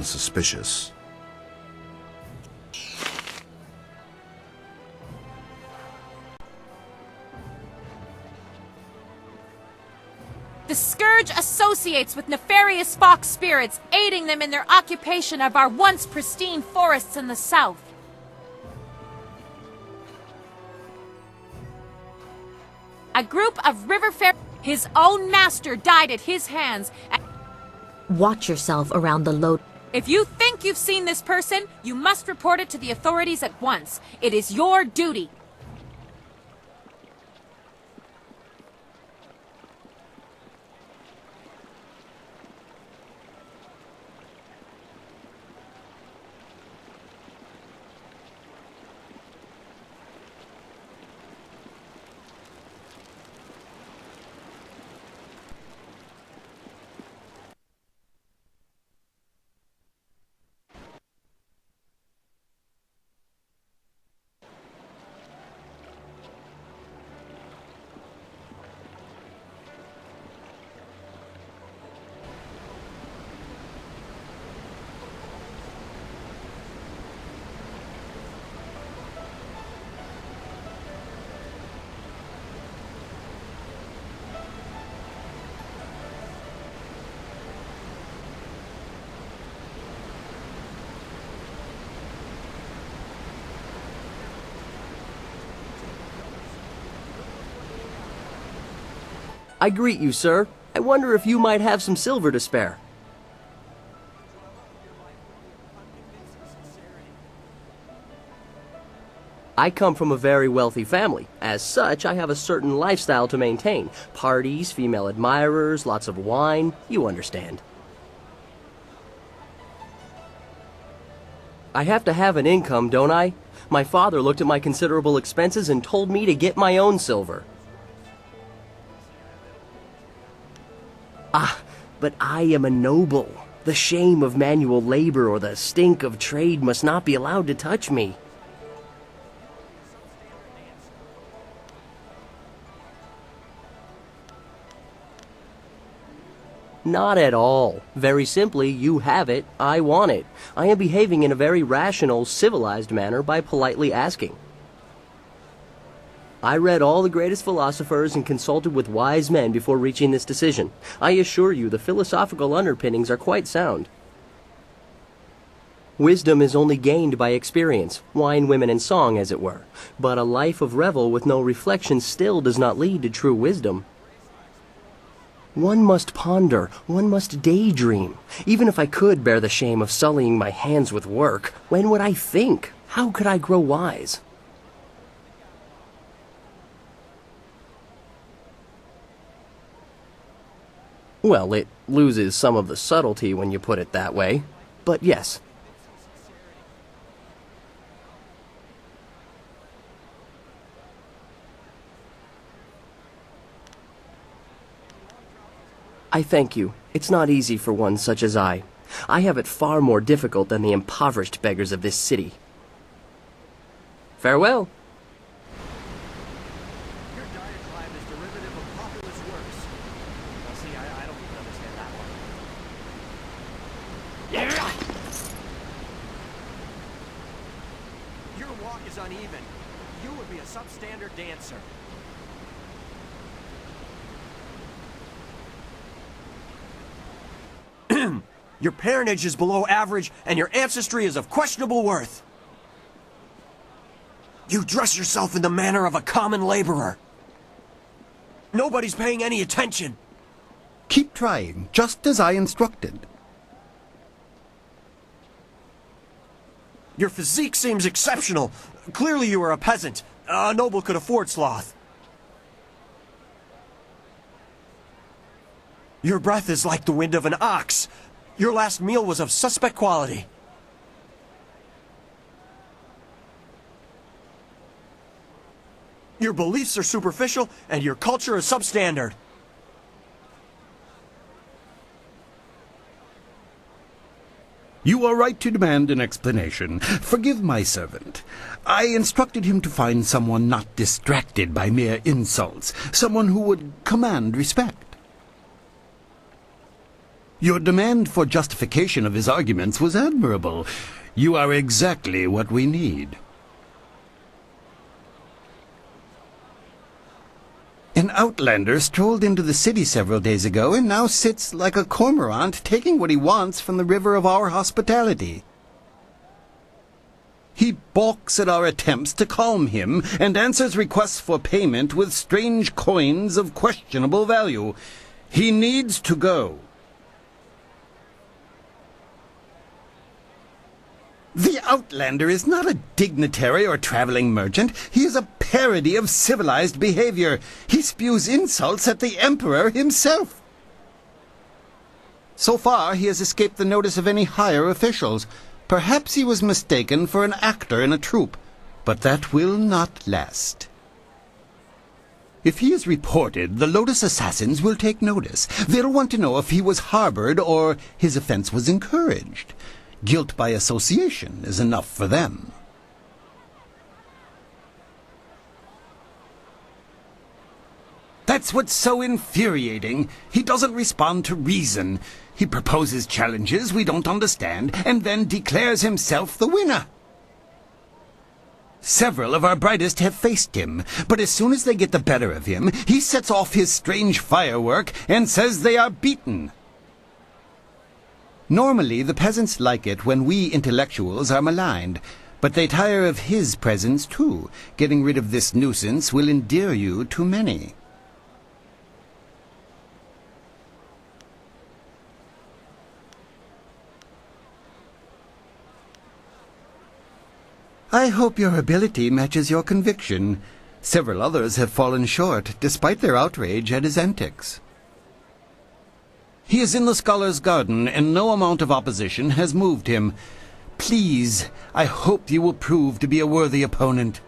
Suspicious. The Scourge associates with nefarious fox spirits, aiding them in their occupation of our once pristine forests in the south. A group of river fairies, his own master died at his hands. Watch yourself around the load. If you think you've seen this person, you must report it to the authorities at once. It is your duty. I greet you, sir. I wonder if you might have some silver to spare. I come from a very wealthy family. As such, I have a certain lifestyle to maintain. Parties, female admirers, lots of wine. You understand. I have to have an income, don't I? My father looked at my considerable expenses and told me to get my own silver. Ah, but I am a noble. The shame of manual labor or the stink of trade must not be allowed to touch me. Not at all. Very simply, you have it, I want it. I am behaving in a very rational, civilized manner by politely asking. I read all the greatest philosophers and consulted with wise men before reaching this decision. I assure you the philosophical underpinnings are quite sound. Wisdom is only gained by experience, wine, women, and song, as it were. But a life of revel with no reflection still does not lead to true wisdom. One must ponder, one must daydream. Even if I could bear the shame of sullying my hands with work, when would I think? How could I grow wise? Well, it loses some of the subtlety when you put it that way. But yes. I thank you. It's not easy for one such as I. I have it far more difficult than the impoverished beggars of this city. Farewell. Your diatribe is derivative of populist works. Well, see, I don't even understand that one. Your walk is uneven. You would be a substandard dancer. Your parentage is below average, and your ancestry is of questionable worth. You dress yourself in the manner of a common laborer. Nobody's paying any attention. Keep trying, just as I instructed. Your physique seems exceptional. Clearly you are a peasant. A noble could afford sloth. Your breath is like the wind of an ox. Your last meal was of suspect quality. Your beliefs are superficial, and your culture is substandard. You are right to demand an explanation. Forgive my servant. I instructed him to find someone not distracted by mere insults, someone who would command respect. Your demand for justification of his arguments was admirable. You are exactly what we need. An outlander strolled into the city several days ago and now sits like a cormorant taking what he wants from the river of our hospitality. He balks at our attempts to calm him and answers requests for payment with strange coins of questionable value. He needs to go. The Outlander is not a dignitary or traveling merchant. He is a parody of civilized behavior. He spews insults at the Emperor himself. So far, he has escaped the notice of any higher officials. Perhaps he was mistaken for an actor in a troupe, but that will not last. If he is reported, the Lotus Assassins will take notice. They'll want to know if he was harbored or his offense was encouraged. Guilt by association is enough for them. That's what's so infuriating. He doesn't respond to reason. He proposes challenges we don't understand and then declares himself the winner. Several of our brightest have faced him, but as soon as they get the better of him, he sets off his strange firework and says they are beaten. Normally, the peasants like it when we intellectuals are maligned, but they tire of his presence too. Getting rid of this nuisance will endear you to many. I hope your ability matches your conviction. Several others have fallen short, despite their outrage at his antics. He is in the Scholar's Garden, and no amount of opposition has moved him. Please, I hope you will prove to be a worthy opponent.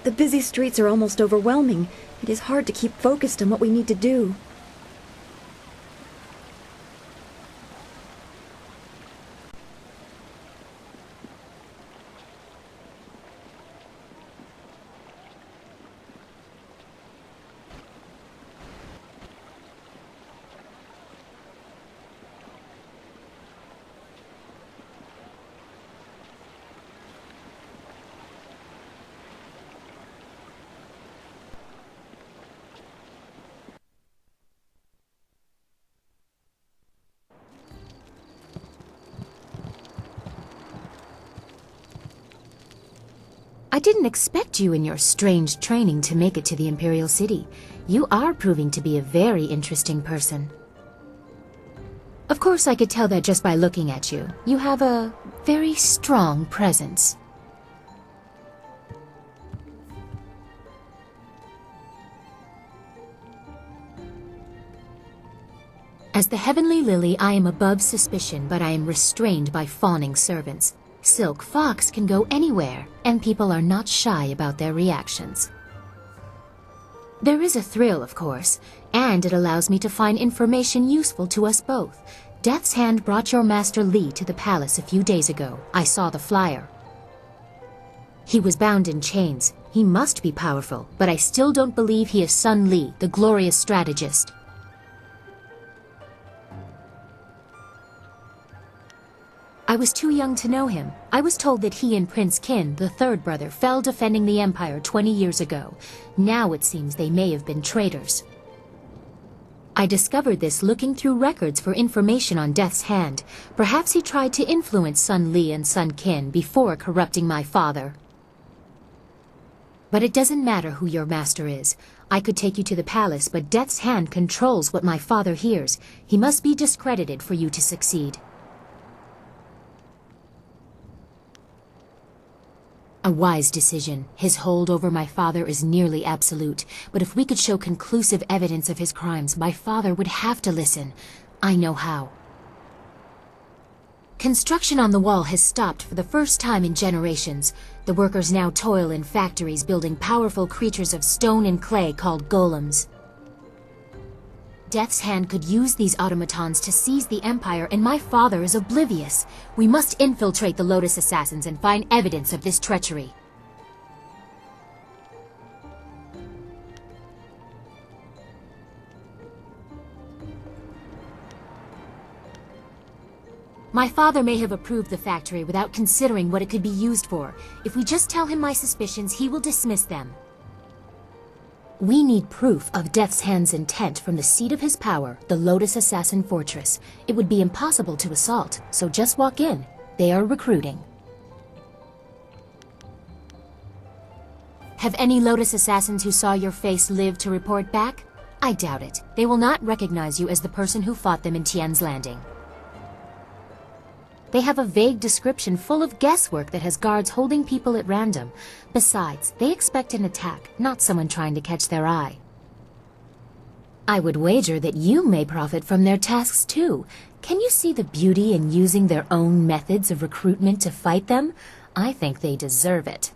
The busy streets are almost overwhelming. It is hard to keep focused on what we need to do. I didn't expect you in your strange training to make it to the Imperial City. You are proving to be a very interesting person. Of course, I could tell that just by looking at you. You have a very strong presence. As the Heavenly Lily, I am above suspicion, but I am restrained by fawning servants. Silk Fox can go anywhere, and people are not shy about their reactions. There is a thrill, of course, and it allows me to find information useful to us both. Death's Hand brought your Master Li to the palace a few days ago. I saw the flyer. He was bound in chains. He must be powerful, but I still don't believe he is Sun Li, the glorious strategist. I was too young to know him. I was told that he and Prince Qin, the third brother, fell defending the Empire 20 years ago. Now it seems they may have been traitors. I discovered this looking through records for information on Death's Hand. Perhaps he tried to influence Sun Li and Sun Qin before corrupting my father. But it doesn't matter who your master is. I could take you to the palace, but Death's Hand controls what my father hears. He must be discredited for you to succeed. A wise decision. His hold over my father is nearly absolute, but if we could show conclusive evidence of his crimes, my father would have to listen. I know how. Construction on the wall has stopped for the first time in generations. The workers now toil in factories building powerful creatures of stone and clay called golems. Death's Hand could use these automatons to seize the Empire, and my father is oblivious. We must infiltrate the Lotus Assassins and find evidence of this treachery. My father may have approved the factory without considering what it could be used for. If we just tell him my suspicions, he will dismiss them. We need proof of Death's Hand's intent from the seat of his power, the Lotus Assassin Fortress. It would be impossible to assault, so just walk in. They are recruiting. Have any Lotus Assassins who saw your face lived to report back? I doubt it. They will not recognize you as the person who fought them in Tian's Landing. They have a vague description full of guesswork that has guards holding people at random. Besides, they expect an attack, not someone trying to catch their eye. I would wager that you may profit from their tasks too. Can you see the beauty in using their own methods of recruitment to fight them? I think they deserve it.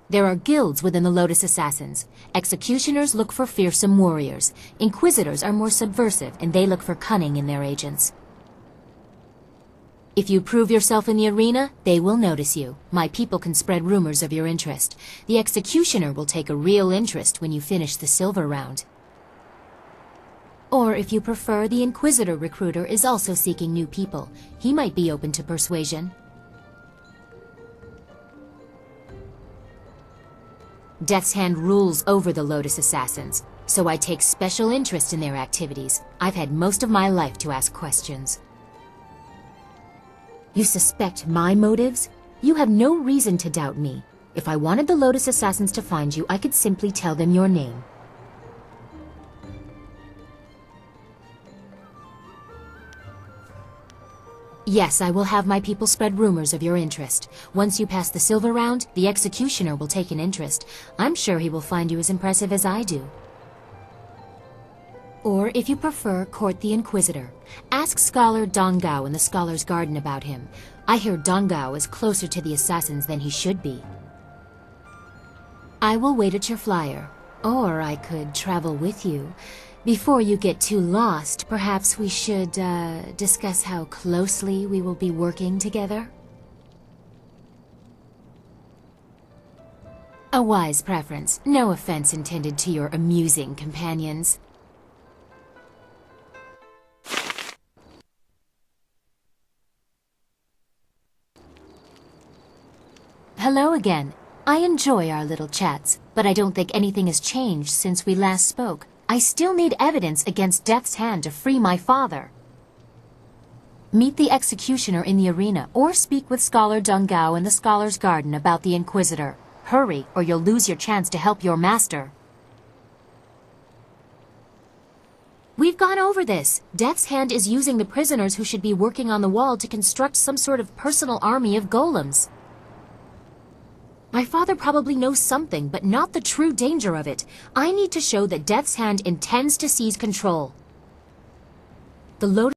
There are guilds within the Lotus Assassins. Executioners look for fearsome warriors. Inquisitors are more subversive, and they look for cunning in their agents. If you prove yourself in the arena, they will notice you. My people can spread rumors of your interest. The Executioner will take a real interest when you finish the silver round. Or if you prefer, the Inquisitor recruiter is also seeking new people. He might be open to persuasion. Death's Hand rules over the Lotus Assassins, so I take special interest in their activities. I've had most of my life to ask questions. You suspect my motives? You have no reason to doubt me. If I wanted the Lotus Assassins to find you, I could simply tell them your name. Yes, I will have my people spread rumors of your interest. Once you pass the silver round, the Executioner will take an interest. I'm sure he will find you as impressive as I do. Or, if you prefer, court the Inquisitor. Ask Scholar Dongao in the Scholar's Garden about him. I hear Dongao is closer to the Assassins than he should be. I will wait at your flyer. Or I could travel with you. Before you get too lost, perhaps we should, discuss how closely we will be working together? A wise preference. No offense intended to your amusing companions. Hello again. I enjoy our little chats, but I don't think anything has changed since we last spoke. I still need evidence against Death's Hand to free my father. Meet the Executioner in the arena, or speak with Scholar Dongao in the Scholar's Garden about the Inquisitor. Hurry, or you'll lose your chance to help your master. We've gone over this. Death's Hand is using the prisoners who should be working on the wall to construct some sort of personal army of golems. My father probably knows something, but not the true danger of it. I need to show that Death's Hand intends to seize control. The Lotus